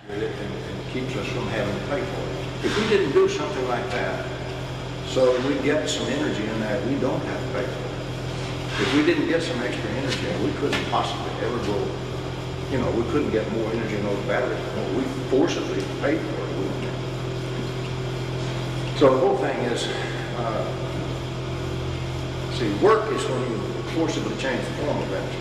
with it and keeps us from having to pay for it. If we didn't do something like that, so we get some energy in there we don't have to pay for it. If we didn't get some extra energy, we couldn't possibly ever go, you know, we couldn't get more energy in those batteries. Well, we forcibly paid for it, wouldn't we? So the whole thing is, see, work is when you forcibly change the form of energy.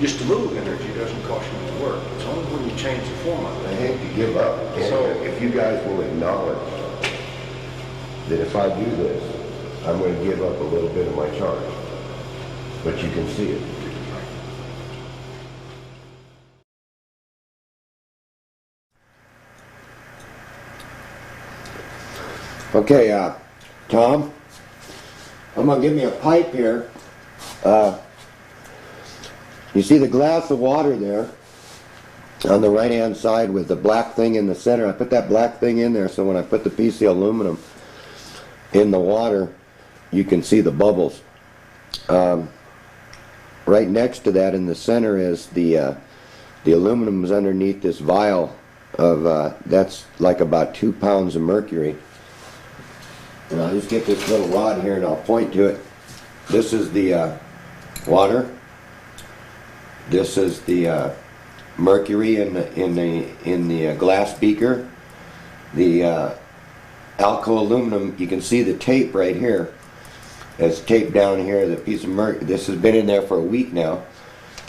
Just to move energy doesn't cost you any work. It's only when you change the form of it. I hate to give up. So if you guys will acknowledge that if I do this, I'm going to give up a little bit of my charge. But you can see it. Okay, Tom, I'm going to give me a pipe here. You see the glass of water there on the right hand side with the black thing in the center. I put that black thing in there so when I put the piece of aluminum in the water, you can see the bubbles. Right next to that in the center is the aluminum is underneath this vial of, that's like about 2 pounds of mercury. And I'll just get this little rod here and I'll point to it. This is the water. This is the mercury in the glass beaker. The alkyl aluminum, you can see the tape right here. It's taped down here. The piece of mercury. This has been in there for a week now,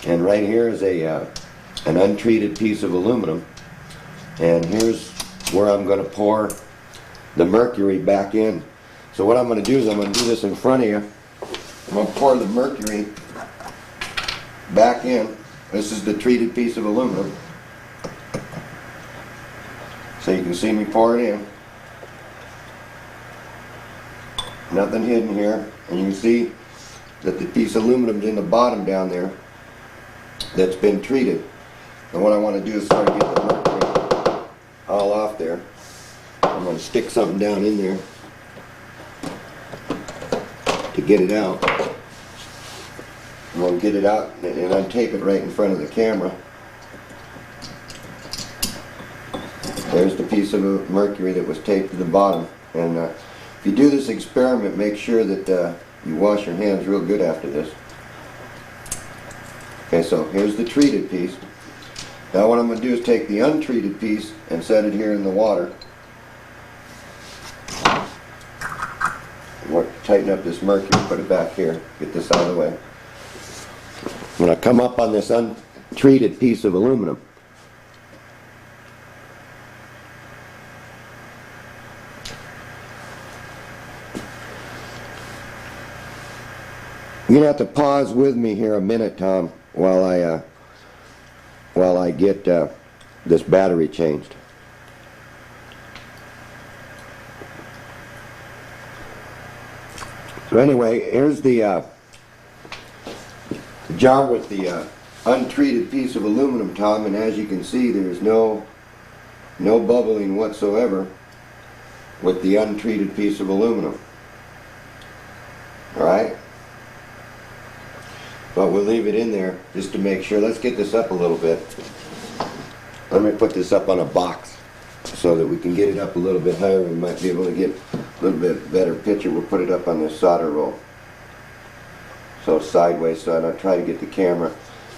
and right here is an untreated piece of aluminum. And here's where I'm going to pour the mercury back in. So what I'm going to do is I'm going to do this in front of you. I'm going to pour the mercury back in. This is the treated piece of aluminum. So you can see me pour it in. Nothing hidden here. And you can see that the piece of aluminum is in the bottom down there that's been treated. And what I want to do is sort of get the mercury all off there. I'm going to stick something down in there to get it out. I'm going to get it out and untape it right in front of the camera. There's the piece of mercury that was taped to the bottom. And if you do this experiment, make sure that you wash your hands real good after this. Okay, so here's the treated piece. Now what I'm going to do is take the untreated piece and set it here in the water. Tighten up this mercury, put it back here, get this out of the way. I'm going to come up on this untreated piece of aluminum. You're going to have to pause with me here a minute, Tom, while I get this battery changed. So anyway, here's the jar with the untreated piece of aluminum, Tom, and as you can see, there's no bubbling whatsoever with the untreated piece of aluminum. Alright? But we'll leave it in there just to make sure. Let's get this up a little bit. Let me put this up on a box so that we can get it up a little bit higher. We might be able to get a little bit better picture. We'll put it up on this solder roll. So sideways, so I'll try to get the camera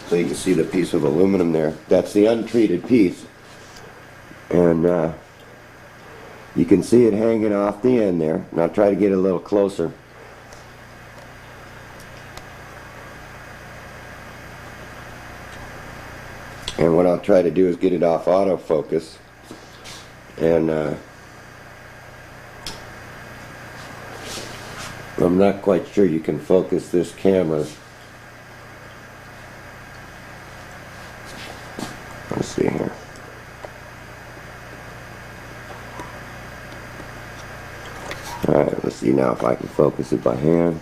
so you can see the piece of aluminum there. That's the untreated piece. And you can see it hanging off the end there. And I'll try to get it a little closer. And what I'll try to do is get it off autofocus. And I'm not quite sure you can focus this camera. Let's see here. Alright, let's see now if I can focus it by hand.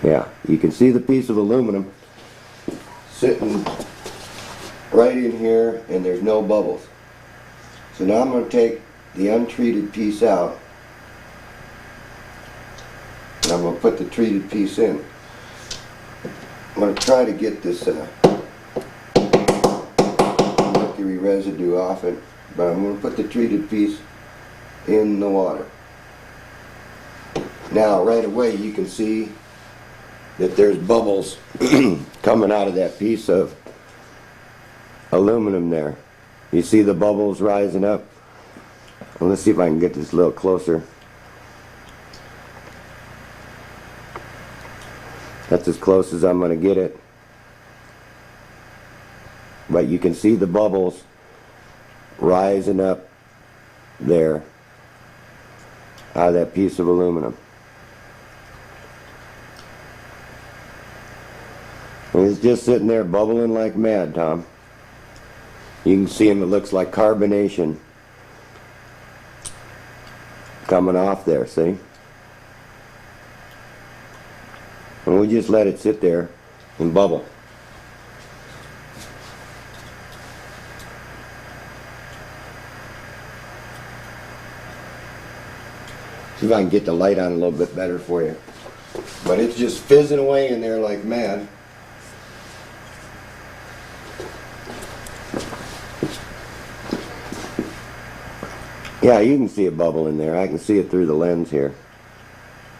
Yeah, you can see the piece of aluminum sitting right in here, and there's no bubbles. So now I'm going to take the untreated piece out, and I'm going to put the treated piece in. I'm going to try to get this mercury mercury residue off it, but I'm going to put the treated piece in the water. Now right away you can see that there's bubbles coming out of that piece of aluminum there. You see the bubbles rising up? Well, let's see if I can get this a little closer. That's as close as I'm going to get it. But you can see the bubbles rising up there out of that piece of aluminum. And it's just sitting there bubbling like mad, Tom. You can see him, it looks like carbonation coming off there, see? And we just let it sit there and bubble. See if I can get the light on a little bit better for you. But it's just fizzing away in there like mad. Yeah, you can see a bubble in there. I can see it through the lens here.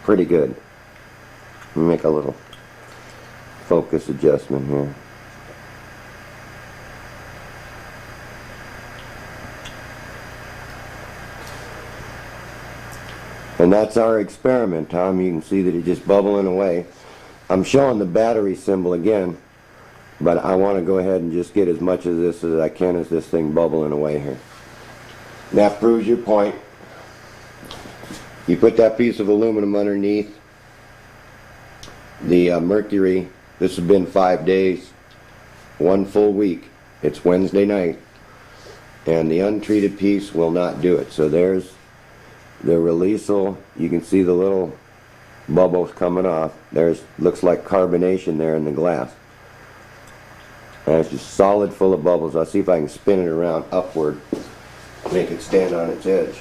Pretty good. Let me make a little focus adjustment here. And that's our experiment, Tom. You can see that it's just bubbling away. I'm showing the battery symbol again, but I want to go ahead and just get as much of this as I can as this thing bubbling away here. And that proves your point. You put that piece of aluminum underneath the mercury. This has been 5 days, 1 full week. It's Wednesday night, and the untreated piece will not do it. So there's the releasal. You can see the little bubbles coming off. There's looks like carbonation there in the glass, and it's just solid full of bubbles. I'll see if I can spin it around upward, make it stand on its edge.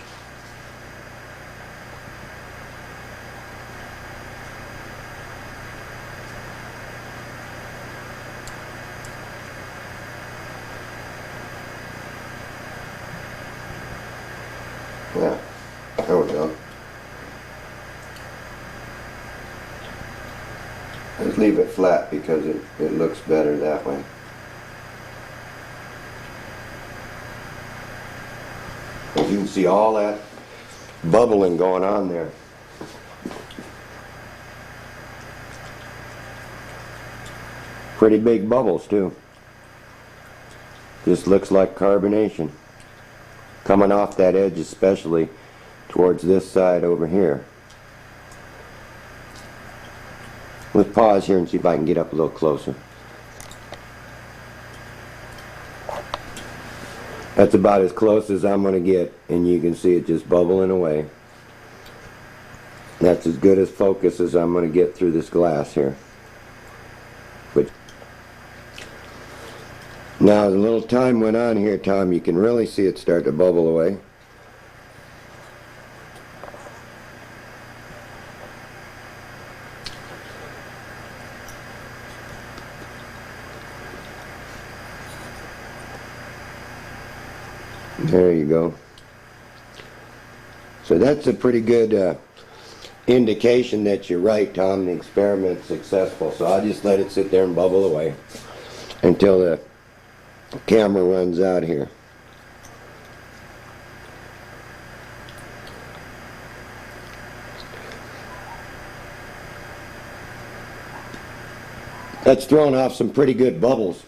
Yeah, there we go. Let's leave it flat because it looks better that way. As you can see all that bubbling going on there. Pretty big bubbles too. Just looks like carbonation coming off that edge, especially towards this side over here. Let's pause here and see if I can get up a little closer. That's about as close as I'm going to get, and you can see it just bubbling away. That's as good as focus as I'm going to get through this glass here. But now, as a little time went on here, Tom, you can really see it start to bubble away. There you go. So that's a pretty good indication that you're right, Tom. The experiment's successful. So I'll just let it sit there and bubble away until the camera runs out here. That's thrown off some pretty good bubbles.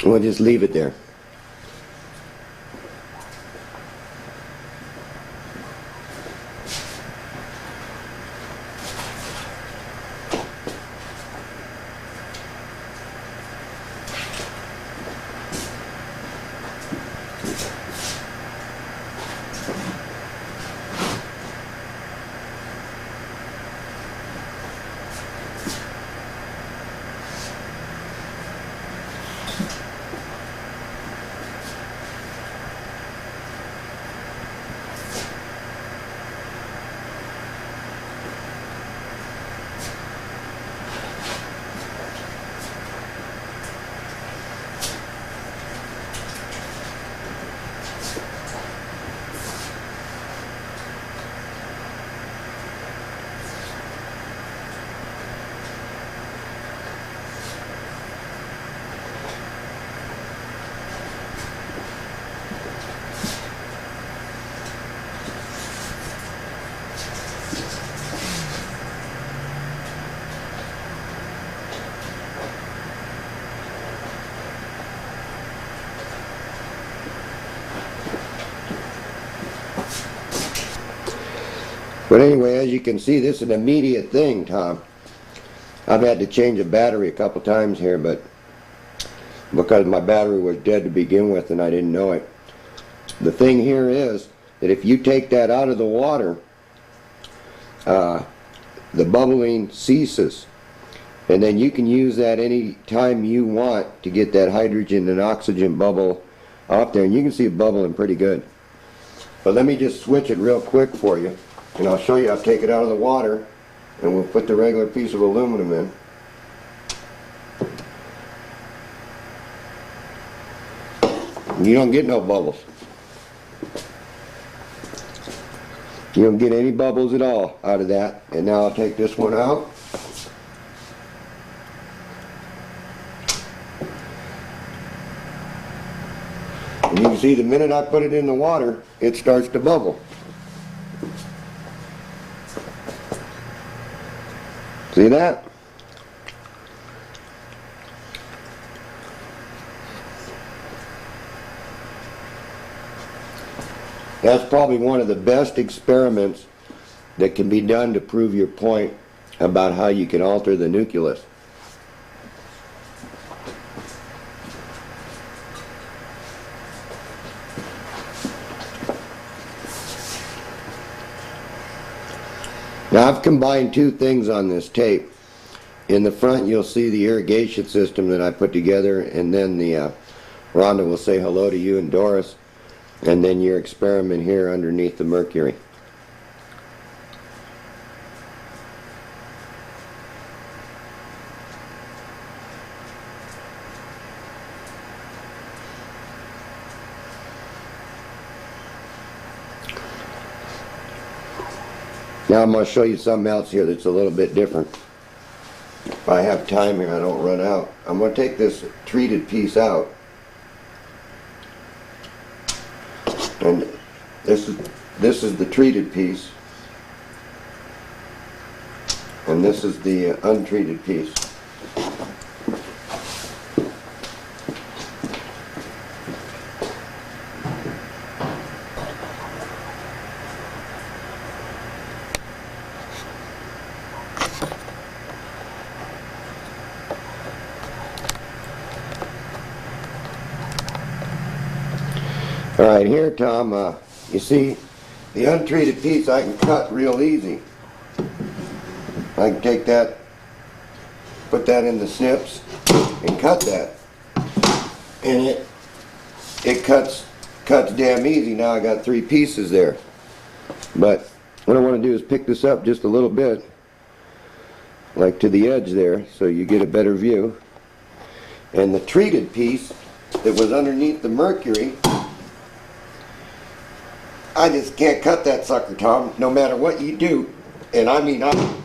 We'll just leave it there. But anyway, as you can see, this is an immediate thing, Tom. I've had to change a battery a couple times here, but because my battery was dead to begin with and I didn't know it. The thing here is that if you take that out of the water, the bubbling ceases, and then you can use that any time you want to get that hydrogen and oxygen bubble off there, and you can see it bubbling pretty good. But let me just switch it real quick for you, and I'll show you. I'll take it out of the water and we'll put the regular piece of aluminum in. You don't get no bubbles. You don't get any bubbles at all out of that. And now I'll take this one out. And you can see the minute I put it in the water, it starts to bubble. See that? That's probably one of the best experiments that can be done to prove your point about how you can alter the nucleus. Now I've combined two things on this tape. In the front you'll see the irrigation system that I put together, and then the Rhonda will say hello to you and Doris, and then your experiment here underneath the mercury. Now I'm going to show you something else here that's a little bit different. If I have time here, I don't run out. I'm going to take this treated piece out. And this is the treated piece, and this is the untreated piece. Alright, here, Tom, you see the untreated piece I can cut real easy. I can take that, put that in the snips, and cut that. And it cuts damn easy. Now I got three pieces there. But what I want to do is pick this up just a little bit, like to the edge there, so you get a better view. And the treated piece that was underneath the mercury, I just can't cut that sucker, Tom, no matter what you do. And I mean, I'm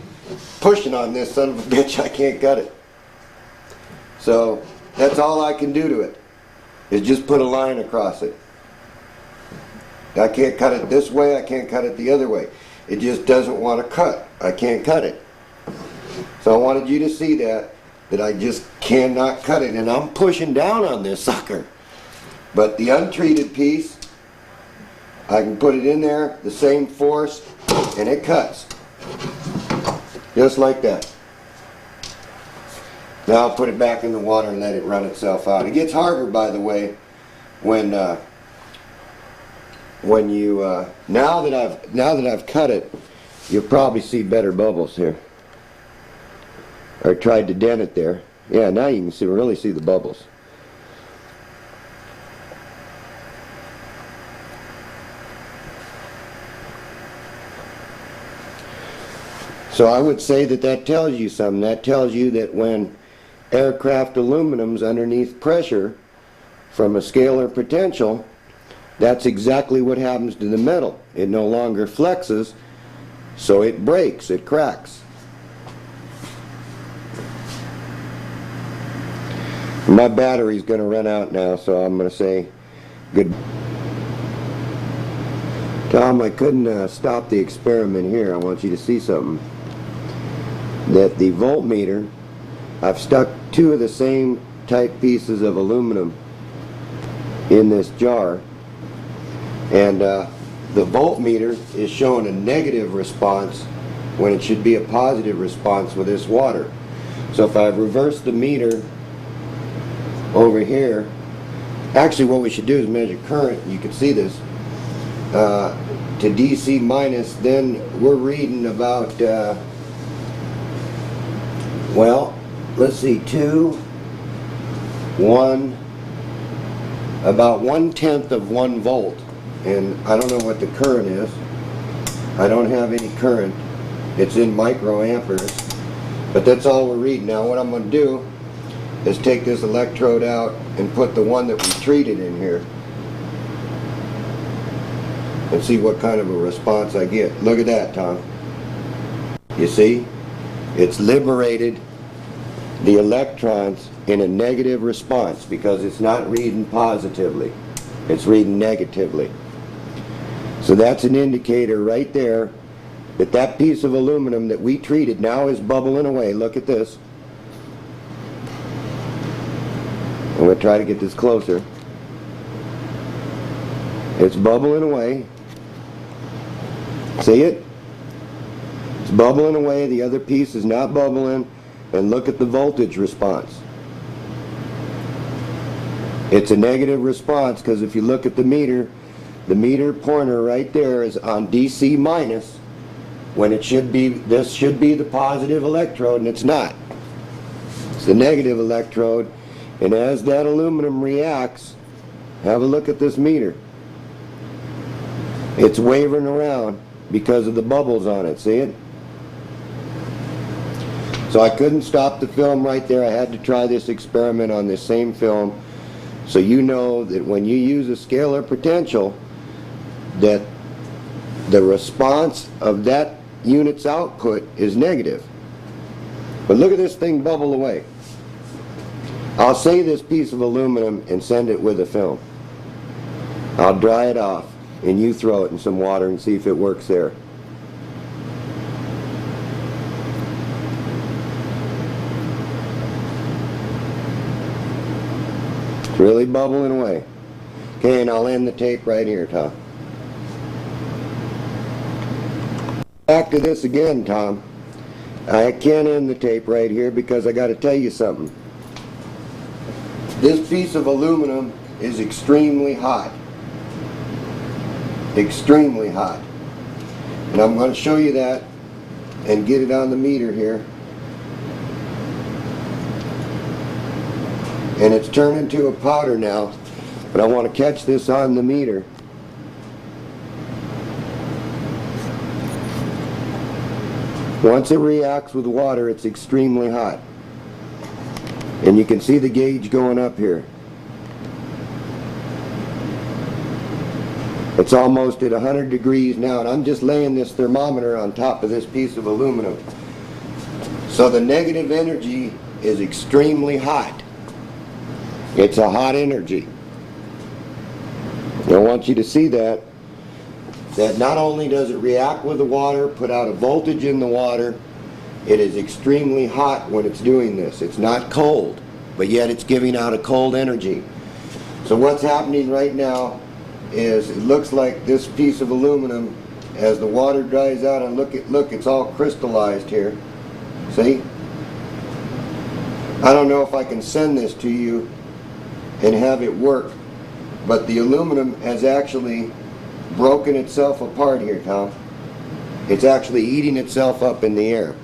pushing on this son of a bitch, I can't cut it. So that's all I can do to it, is just put a line across it. I can't cut it this way, I can't cut it the other way. It just doesn't want to cut. I can't cut it. So I wanted you to see that I just cannot cut it. And I'm pushing down on this sucker. But the untreated piece, I can put it in there, the same force, and it cuts. Just like that. Now I'll put it back in the water and let it run itself out. It gets harder, by the way, when you now that I've cut it, you'll probably see better bubbles here. I tried to dent it there. Yeah, now you can really see the bubbles. So I would say that tells you something. That tells you that when aircraft aluminum's underneath pressure from a scalar potential, that's exactly what happens to the metal. It no longer flexes, so it breaks, it cracks. My battery's going to run out now, so I'm going to say good. Tom, I couldn't stop the experiment here. I want you to see something. That the voltmeter, I've stuck two of the same type pieces of aluminum in this jar, and the voltmeter is showing a negative response when it should be a positive response with this water. So if I reverse the meter over here, actually what we should do is measure current, you can see this, to DC minus, then we're reading about, well, let's see, 2, 1, about 1/10 of 1 volt. And I don't know what the current is. I don't have any current. It's in microamperes. But that's all we're reading. Now what I'm going to do is take this electrode out and put the one that we treated in here and see what kind of a response I get. Look at that, Tom. You see? It's liberated the electrons in a negative response because it's not reading positively. It's reading negatively. So that's an indicator right there that that piece of aluminum that we treated now is bubbling away. Look at this. I'm going to try to get this closer. It's bubbling away. See it? It's bubbling away. The other piece is not bubbling. And look at the voltage response. It's a negative response because if you look at the meter pointer right there is on DC minus when it should be, this should be the positive electrode, and it's not. It's the negative electrode, and as that aluminum reacts, have a look at this meter. It's wavering around because of the bubbles on it, see it? So I couldn't stop the film right there. I had to try this experiment on this same film so you know that when you use a scalar potential, that the response of that unit's output is negative. But look at this thing bubble away. I'll save this piece of aluminum and send it with a film. I'll dry it off and you throw it in some water and see if it works there. It's really bubbling away. Okay, and I'll end the tape right here, Tom. Back to this again, Tom. I can't end the tape right here because I got to tell you something. This piece of aluminum is extremely hot. Extremely hot. And I'm going to show you that and get it on the meter here. And it's turned into a powder now, but I want to catch this on the meter. Once it reacts with water, it's extremely hot. And you can see the gauge going up here. It's almost at 100 degrees now, and I'm just laying this thermometer on top of this piece of aluminum. So the negative energy is extremely hot. It's a hot energy. I want you to see that not only does it react with the water, put out a voltage in the water, it is extremely hot when it's doing this. It's not cold, but yet it's giving out a cold energy. So what's happening right now is it looks like this piece of aluminum, as the water dries out, and look, it's all crystallized here. See? I don't know if I can send this to you and have it work, but the aluminum has actually broken itself apart here, Tom. It's actually eating itself up in the air.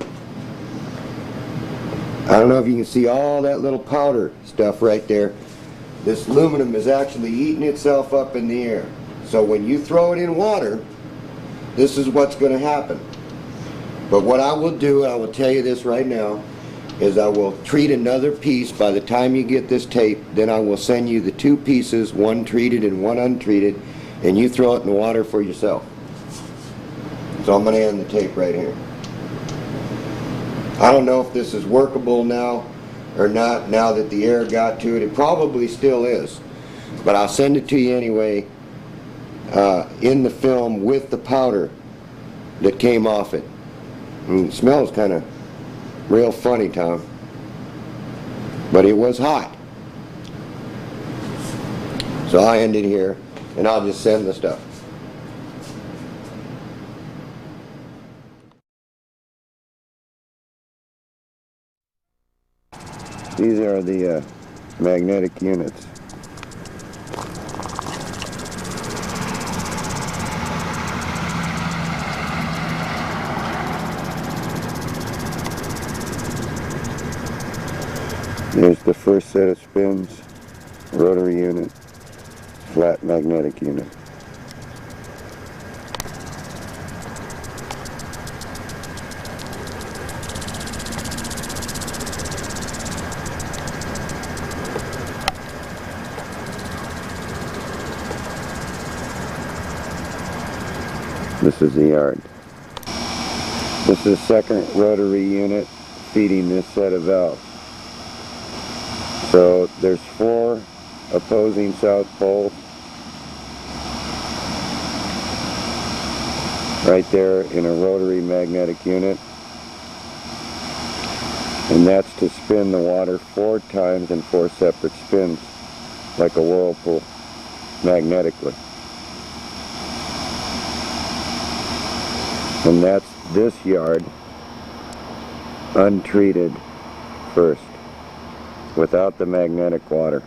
I don't know if you can see all that little powder stuff right there. This aluminum is actually eating itself up in the air. So when you throw it in water, this is what's going to happen. But what I will do, I will tell you this right now, is I will treat another piece. By the time you get this tape, then I will send you the two pieces, one treated and one untreated, and you throw it in the water for yourself. So I'm going to end the tape right here. I don't know if this is workable now or not, now that the air got to it. It probably still is, but I'll send it to you anyway in the film with the powder that came off it. And it smells kind of real funny, Tom, but it was hot. So I end it here, and I'll just send the stuff. These are the magnetic units. There's the first set of spins, rotary unit, flat magnetic unit. This is the yard. This is the second rotary unit feeding this set of valves. So there's 4 opposing south poles right there in a rotary magnetic unit, and that's to spin the water 4 times in 4 separate spins like a whirlpool magnetically. And that's this yard untreated first, without the magnetic water.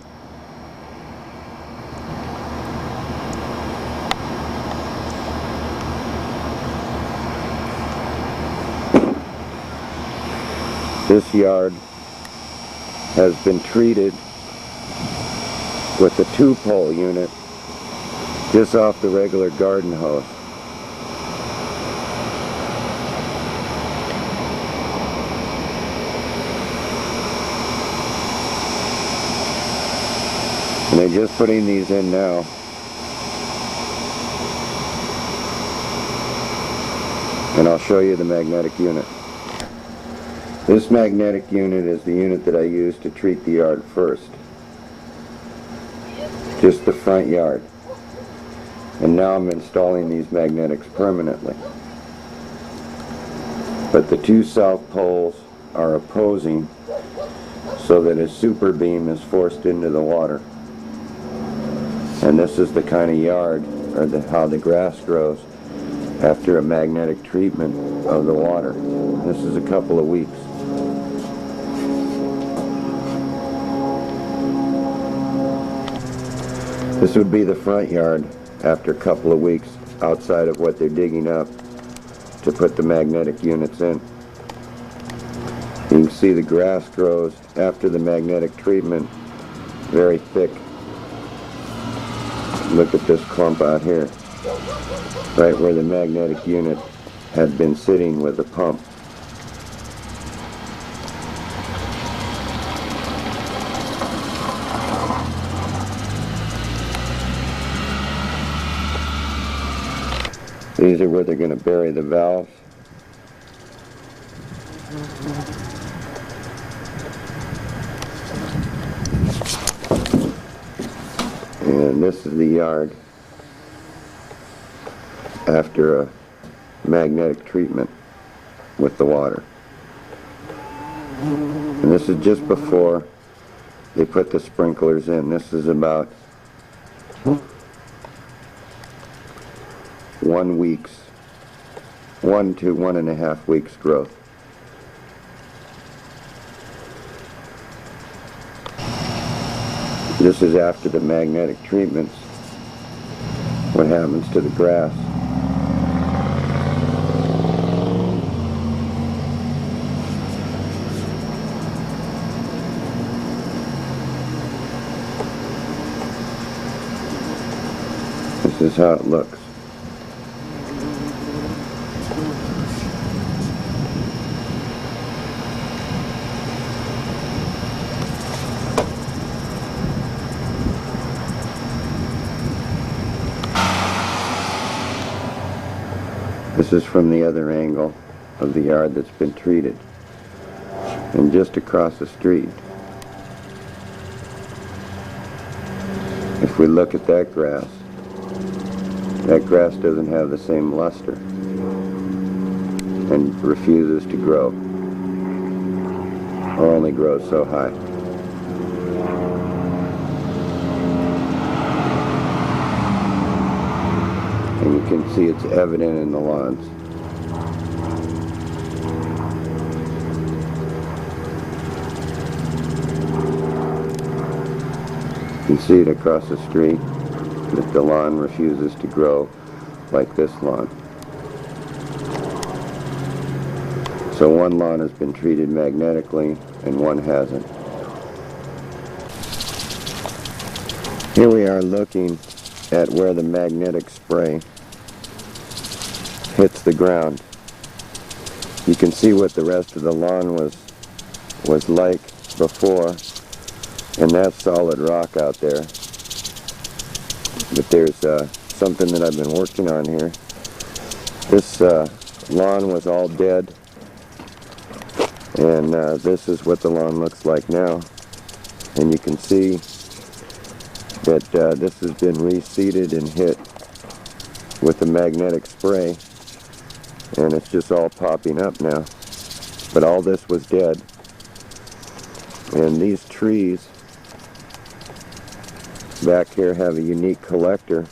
This yard has been treated with a 2-pole unit just off the regular garden hose. And they're just putting these in now. And I'll show you the magnetic unit. This magnetic unit is the unit that I use to treat the yard first. Just the front yard. And now I'm installing these magnetics permanently. But the 2 south poles are opposing so that a super beam is forced into the water. And this is the kind of yard, or how the grass grows after a magnetic treatment of the water. This is a couple of weeks. This would be the front yard after a couple of weeks outside of what they're digging up to put the magnetic units in. You can see the grass grows after the magnetic treatment very thick. Look at this clump out here, right where the magnetic unit had been sitting with the pump. These are where they're going to bury the valves. And this is the yard after a magnetic treatment with the water. And this is just before they put the sprinklers in. This is about 1 week's, 1 to 1.5 weeks growth. This is after the magnetic treatments. What happens to the grass? This is how it looks. This is from the other angle of the yard that's been treated. And just across the street, if we look at that grass doesn't have the same luster and refuses to grow, or only grows so high. And you can see it's evident in the lawns. You can see it across the street that the lawn refuses to grow like this lawn. So one lawn has been treated magnetically and one hasn't. Here we are looking at where the magnetic spray hits the ground. You can see what the rest of the lawn was like before, and that's solid rock out there. But there's something that I've been working on here. This lawn was all dead, and this is what the lawn looks like now. And you can see that this has been reseeded and hit with the magnetic spray, and it's just all popping up now. But all this was dead. And these trees back here have a unique collector,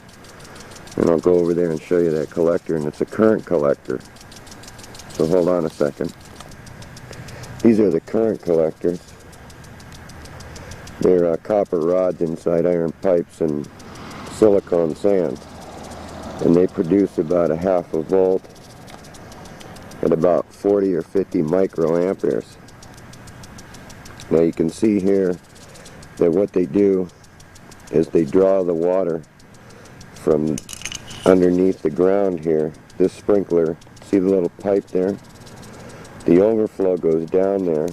and I'll go over there and show you that collector, and it's a current collector. So hold on a second. These are the current collectors. They're copper rods inside iron pipes and silicone sand, and they produce about a half a volt at about 40 or 50 microamperes. Now you can see here that what they do is they draw the water from underneath the ground here. This sprinkler, see the little pipe there? The overflow goes down there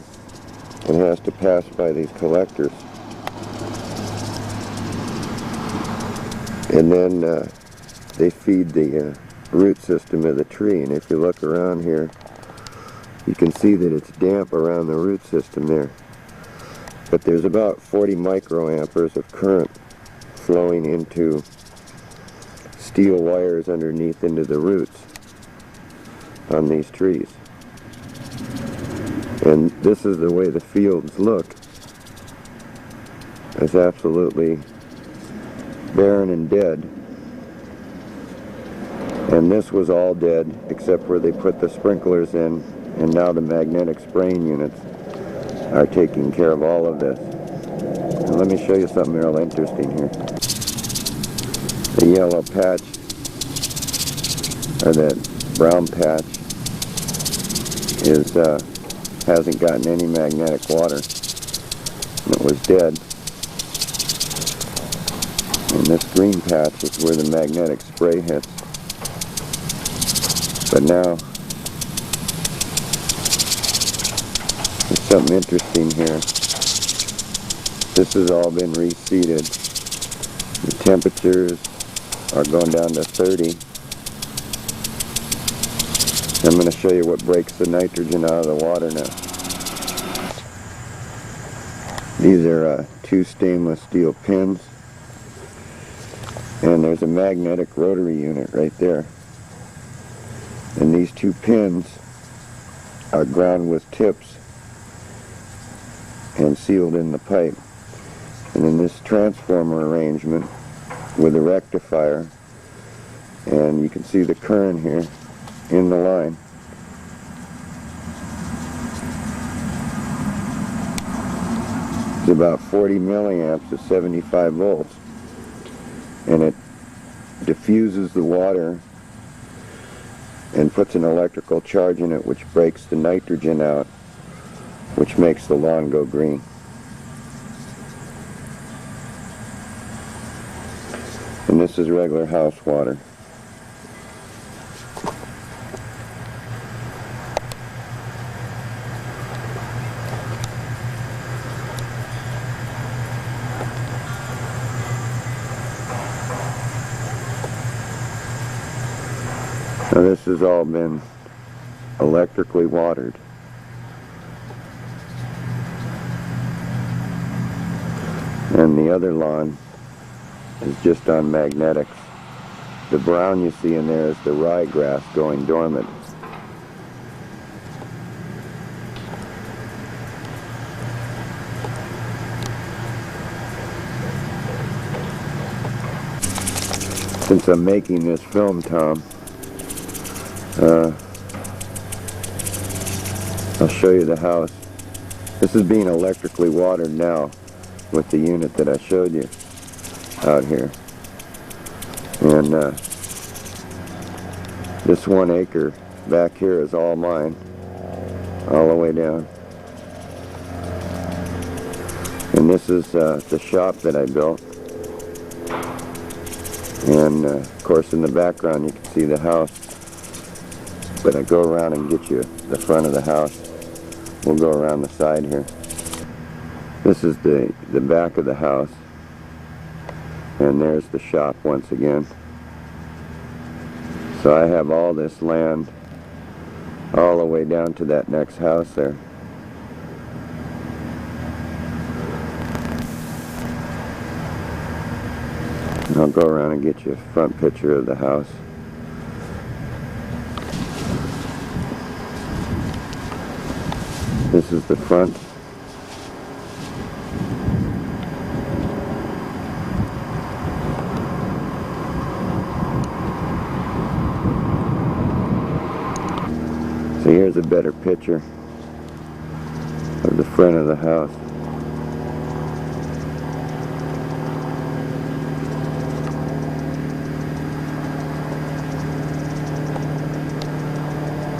and has to pass by these collectors. And then they feed the root system of the tree. And if you look around here, you can see that it's damp around the root system there. But there's about 40 microamperes of current flowing into steel wires underneath into the roots on these trees. And this is the way the fields look. It's absolutely barren and dead. And this was all dead except where they put the sprinklers in, and now the magnetic spraying units are taking care of all of this. And let me show you something real interesting here. The yellow patch, or that brown patch, is hasn't gotten any magnetic water. It was dead. And this green patch is where the magnetic spray hits. But now, there's something interesting here. This has all been reseeded. The temperatures are going down to 30. I'm going to show you what breaks the nitrogen out of the water now. These are two stainless steel pins, and there's a magnetic rotary unit right there. And these two pins are ground with tips and sealed in the pipe. And in this transformer arrangement with a rectifier, and you can see the current here in the line. It's about 40 milliamps to 75 volts, and it diffuses the water and puts an electrical charge in it, which breaks the nitrogen out, which makes the lawn go green. And this is regular house water. Now this has all been electrically watered. And the other lawn is just on magnetics. The brown you see in there is the ryegrass going dormant. Since I'm making this film, Tom, I'll show you the house. This is being electrically watered now with the unit that I showed you. out here. And this 1 acre back here is all mine, all the way down. And this is the shop that I built. And of course in the background you can see the house. But I go around and get you the front of the house. We'll go around the side here. This is the back of the house. And there's the shop once again. So I have all this land all the way down to that next house there. And I'll go around and get you a front picture of the house. This is the front. So here's a better picture of the front of the house.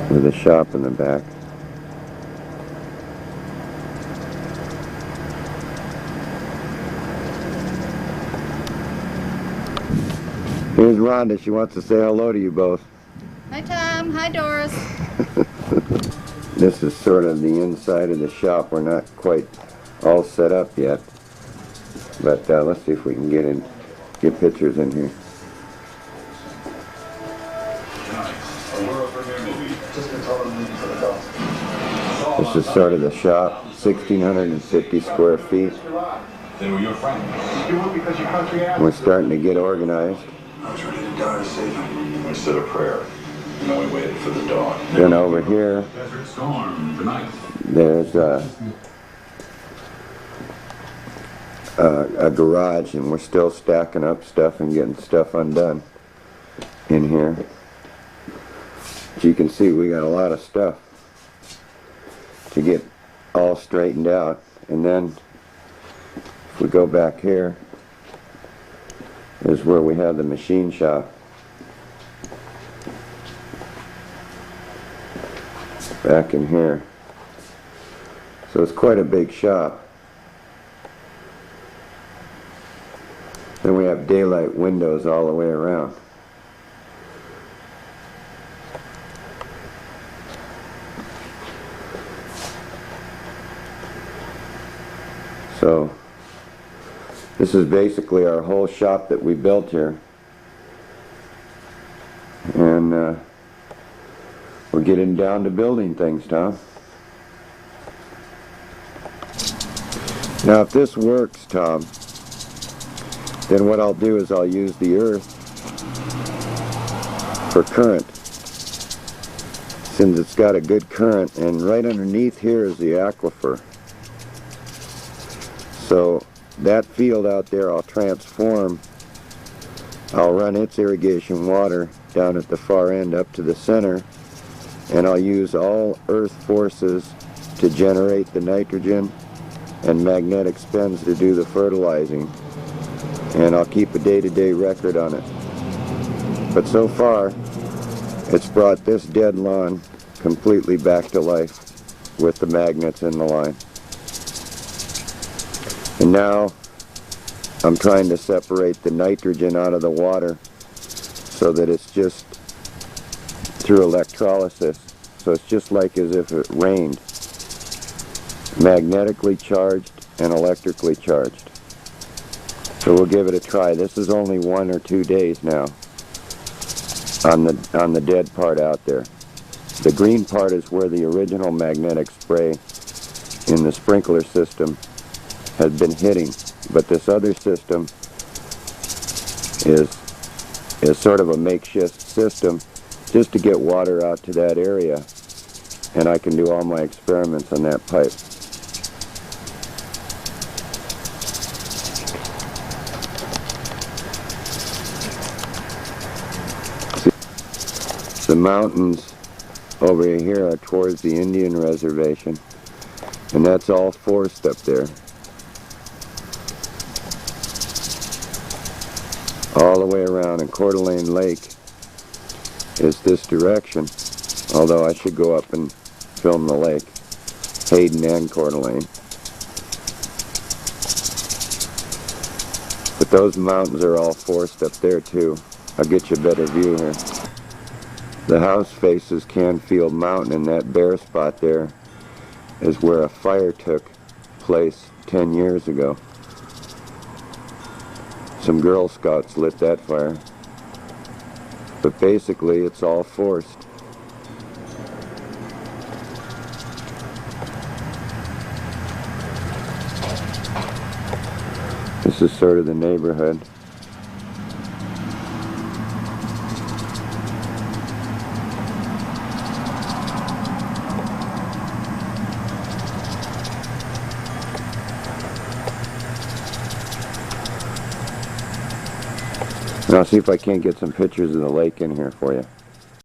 With a shop in the back. Here's Rhonda. She wants to say hello to you both. Hi Tom. Hi Doris. This is sort of the inside of the shop. We're not quite all set up yet. But let's see if we can get pictures in here. This is sort of the shop, 1,650 square feet. We're starting to get organized. I was ready to die to save him. We said a prayer, and then we waited for the dawn. Then over here, there's a garage, and we're still stacking up stuff and getting stuff undone in here. As you can see, we got a lot of stuff to get all straightened out. And then if we go back here is where we have the machine shop. Back in here. So it's quite a big shop. Then we have daylight windows all the way around. So this is basically our whole shop that we built here. And we're getting down to building things, Tom. Now if this works, Tom, then what I'll do is I'll use the earth for current, since it's got a good current, and right underneath here is the aquifer. So that field out there I'll transform. I'll run its irrigation water down at the far end up to the center, and I'll use all earth forces to generate the nitrogen and magnetic spins to do the fertilizing. And I'll keep a day-to-day record on it. But so far, it's brought this dead lawn completely back to life with the magnets in the line. And now I'm trying to separate the nitrogen out of the water so that it's just through electrolysis. So it's just like as if it rained. Magnetically charged and electrically charged. So we'll give it a try. This is only 1 or 2 days now on the dead part out there. The green part is where the original magnetic spray in the sprinkler system has been hitting, but this other system is sort of a makeshift system just to get water out to that area, and I can do all my experiments on that pipe. The mountains over here are towards the Indian reservation, and that's all forest up there. all the way around, and Coeur d'Alene Lake is this direction, although I should go up and film the lake, Hayden and Coeur d'Alene. But those mountains are all forest up there too. I'll get you a better view here. The house faces Canfield Mountain, and that bare spot there is where a fire took place 10 years ago. Some Girl Scouts lit that fire. But basically it's all forest. This is sort of the neighborhood. And I'll see if I can't get some pictures of the lake in here for you.